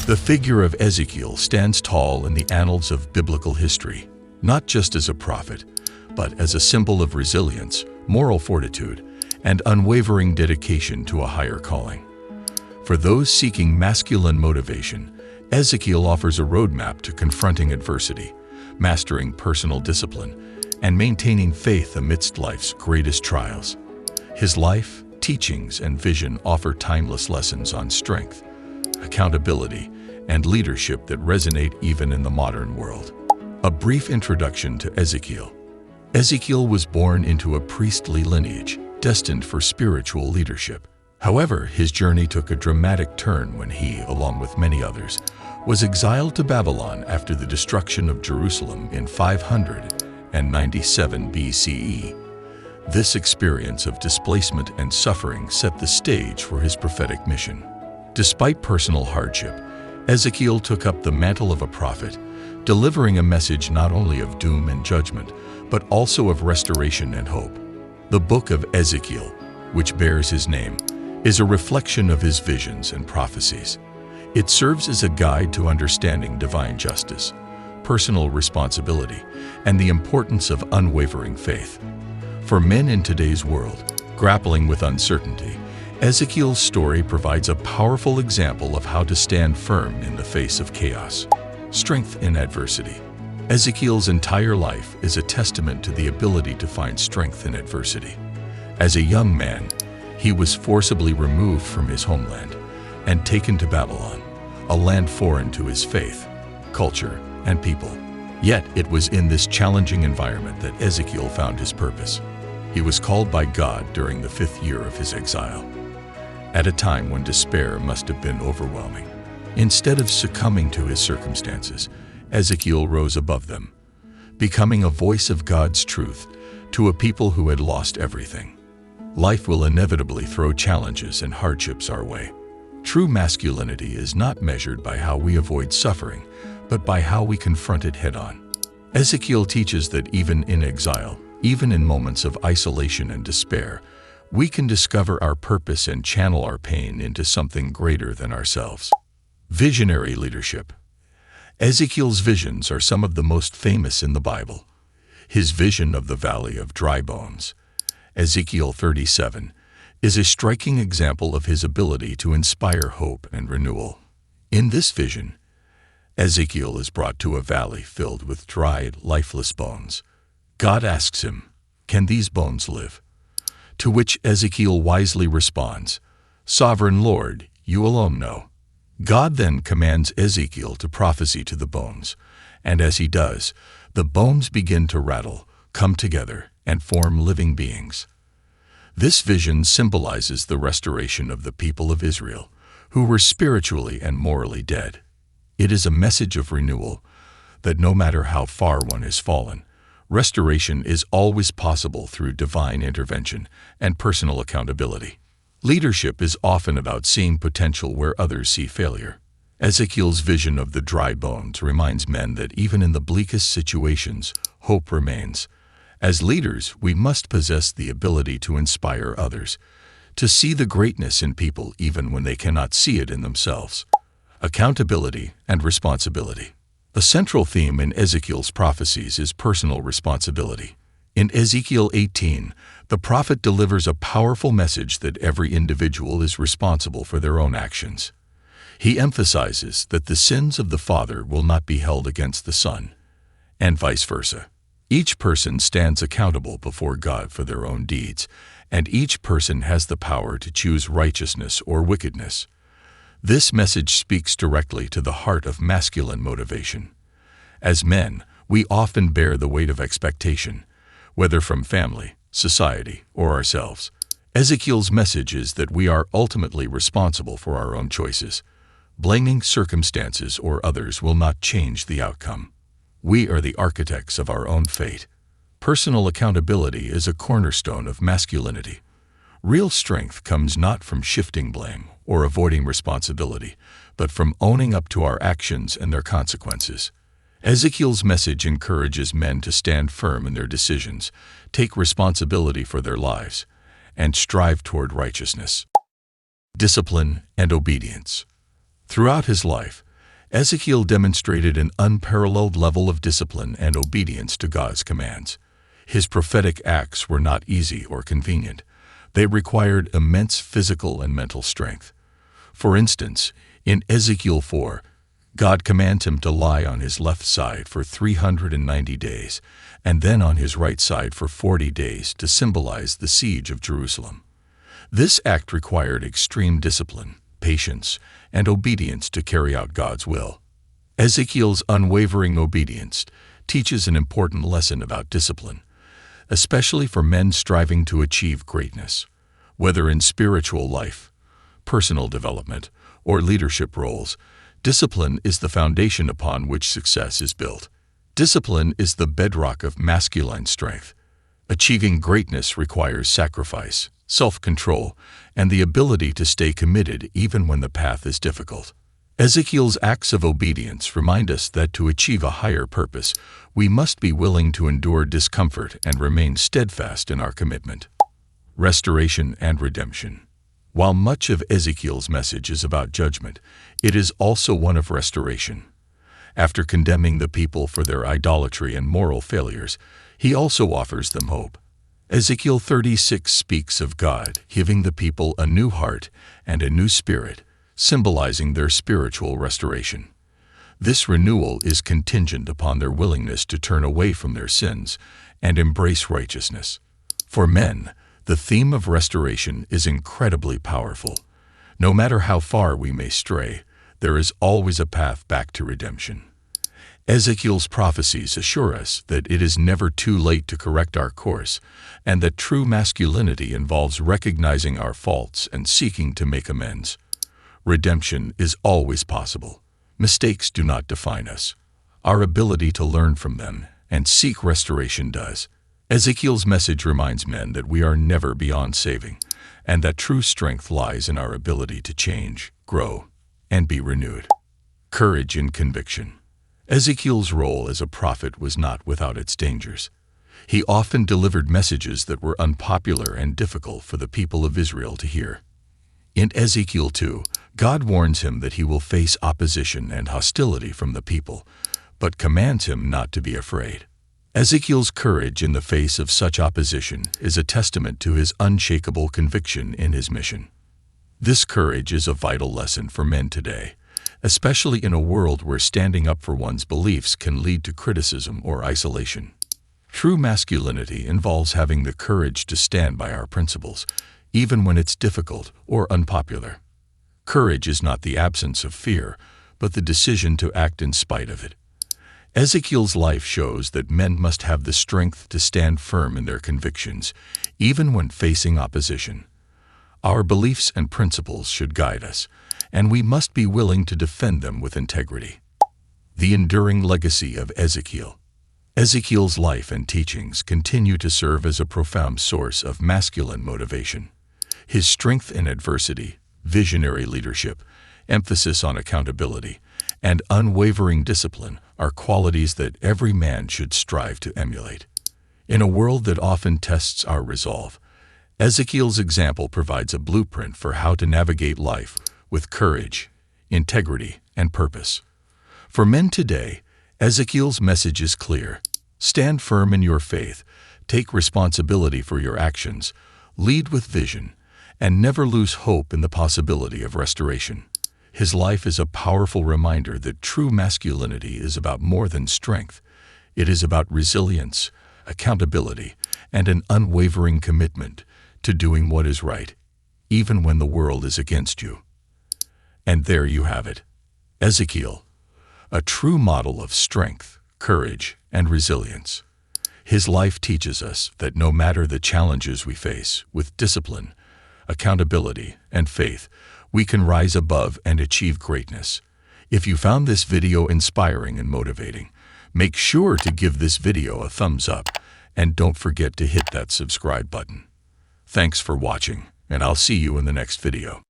The figure of Ezekiel stands tall in the annals of biblical history, not just as a prophet, but as a symbol of resilience, moral fortitude, and unwavering dedication to a higher calling. For those seeking masculine motivation, Ezekiel offers a roadmap to confronting adversity, mastering personal discipline, and maintaining faith amidst life's greatest trials. His life, teachings, and vision offer timeless lessons on strength, accountability, and leadership that resonate even in the modern world. A brief introduction to Ezekiel. Ezekiel was born into a priestly lineage, destined for spiritual leadership. However, his journey took a dramatic turn when he, along with many others, was exiled to Babylon after the destruction of Jerusalem in 597 BCE. This experience of displacement and suffering set the stage for his prophetic mission. Despite personal hardship, Ezekiel took up the mantle of a prophet, delivering a message not only of doom and judgment, but also of restoration and hope. The Book of Ezekiel, which bears his name, is a reflection of his visions and prophecies. It serves as a guide to understanding divine justice, personal responsibility, and the importance of unwavering faith. For men in today's world, grappling with uncertainty, Ezekiel's story provides a powerful example of how to stand firm in the face of chaos. Strength in adversity. Ezekiel's entire life is a testament to the ability to find strength in adversity. As a young man, he was forcibly removed from his homeland and taken to Babylon, a land foreign to his faith, culture, and people. Yet it was in this challenging environment that Ezekiel found his purpose. He was called by God during the 5th year of his exile, at a time when despair must have been overwhelming. Instead of succumbing to his circumstances, Ezekiel rose above them, becoming a voice of God's truth to a people who had lost everything. Life will inevitably throw challenges and hardships our way. True masculinity is not measured by how we avoid suffering, but by how we confront it head-on. Ezekiel teaches that even in exile, even in moments of isolation and despair, we can discover our purpose and channel our pain into something greater than ourselves. Visionary leadership. Ezekiel's visions are some of the most famous in the Bible. His vision of the Valley of Dry Bones, Ezekiel 37, is a striking example of his ability to inspire hope and renewal. In this vision, Ezekiel is brought to a valley filled with dried, lifeless bones. God asks him, "Can these bones live?" To which Ezekiel wisely responds, "Sovereign Lord, you alone know." God then commands Ezekiel to prophesy to the bones, and as he does, the bones begin to rattle, come together, and form living beings. This vision symbolizes the restoration of the people of Israel, who were spiritually and morally dead. It is a message of renewal, that no matter how far one has fallen, restoration is always possible through divine intervention and personal accountability. Leadership is often about seeing potential where others see failure. Ezekiel's vision of the dry bones reminds men that even in the bleakest situations, hope remains. As leaders, we must possess the ability to inspire others, to see the greatness in people even when they cannot see it in themselves. Accountability and responsibility. A central theme in Ezekiel's prophecies is personal responsibility. In Ezekiel 18, the prophet delivers a powerful message that every individual is responsible for their own actions. He emphasizes that the sins of the father will not be held against the son, and vice versa. Each person stands accountable before God for their own deeds, and each person has the power to choose righteousness or wickedness. This message speaks directly to the heart of masculine motivation. As men, we often bear the weight of expectation, whether from family, society, or ourselves. Ezekiel's message is that we are ultimately responsible for our own choices. Blaming circumstances or others will not change the outcome. We are the architects of our own fate. Personal accountability is a cornerstone of masculinity. Real strength comes not from shifting blame or avoiding responsibility, but from owning up to our actions and their consequences. Ezekiel's message encourages men to stand firm in their decisions, take responsibility for their lives, and strive toward righteousness. Discipline and obedience. Throughout his life, Ezekiel demonstrated an unparalleled level of discipline and obedience to God's commands. His prophetic acts were not easy or convenient. They required immense physical and mental strength. For instance, in Ezekiel 4, God commands him to lie on his left side for 390 days, and then on his right side for 40 days to symbolize the siege of Jerusalem. This act required extreme discipline, patience, and obedience to carry out God's will. Ezekiel's unwavering obedience teaches an important lesson about discipline, especially for men striving to achieve greatness. Whether in spiritual life, personal development, or leadership roles, discipline is the foundation upon which success is built. Discipline is the bedrock of masculine strength. Achieving greatness requires sacrifice, self-control, and the ability to stay committed even when the path is difficult. Ezekiel's acts of obedience remind us that to achieve a higher purpose, we must be willing to endure discomfort and remain steadfast in our commitment. Restoration and redemption. While much of Ezekiel's message is about judgment, it is also one of restoration. After condemning the people for their idolatry and moral failures, he also offers them hope. Ezekiel 36 speaks of God giving the people a new heart and a new spirit, symbolizing their spiritual restoration. This renewal is contingent upon their willingness to turn away from their sins and embrace righteousness. For men, the theme of restoration is incredibly powerful. No matter how far we may stray, there is always a path back to redemption. Ezekiel's prophecies assure us that it is never too late to correct our course, and that true masculinity involves recognizing our faults and seeking to make amends. Redemption is always possible. Mistakes do not define us. Our ability to learn from them and seek restoration does. Ezekiel's message reminds men that we are never beyond saving, and that true strength lies in our ability to change, grow, and be renewed. Courage and conviction. Ezekiel's role as a prophet was not without its dangers. He often delivered messages that were unpopular and difficult for the people of Israel to hear. In Ezekiel 2, God warns him that he will face opposition and hostility from the people, but commands him not to be afraid. Ezekiel's courage in the face of such opposition is a testament to his unshakable conviction in his mission. This courage is a vital lesson for men today, especially in a world where standing up for one's beliefs can lead to criticism or isolation. True masculinity involves having the courage to stand by our principles, even when it's difficult or unpopular. Courage is not the absence of fear, but the decision to act in spite of it. Ezekiel's life shows that men must have the strength to stand firm in their convictions, even when facing opposition. Our beliefs and principles should guide us, and we must be willing to defend them with integrity. The enduring legacy of Ezekiel. Ezekiel's life and teachings continue to serve as a profound source of masculine motivation. His strength in adversity, visionary leadership, emphasis on accountability, and unwavering discipline are qualities that every man should strive to emulate. In a world that often tests our resolve, Ezekiel's example provides a blueprint for how to navigate life with courage, integrity, and purpose. For men today, Ezekiel's message is clear. Stand firm in your faith, take responsibility for your actions, lead with vision, and never lose hope in the possibility of restoration. His life is a powerful reminder that true masculinity is about more than strength. It is about resilience, accountability, and an unwavering commitment to doing what is right, even when the world is against you. And there you have it. Ezekiel, a true model of strength, courage, and resilience. His life teaches us that no matter the challenges we face, with discipline, accountability, and faith, we can rise above and achieve greatness. If you found this video inspiring and motivating, make sure to give this video a thumbs up and don't forget to hit that subscribe button. Thanks for watching, and I'll see you in the next video.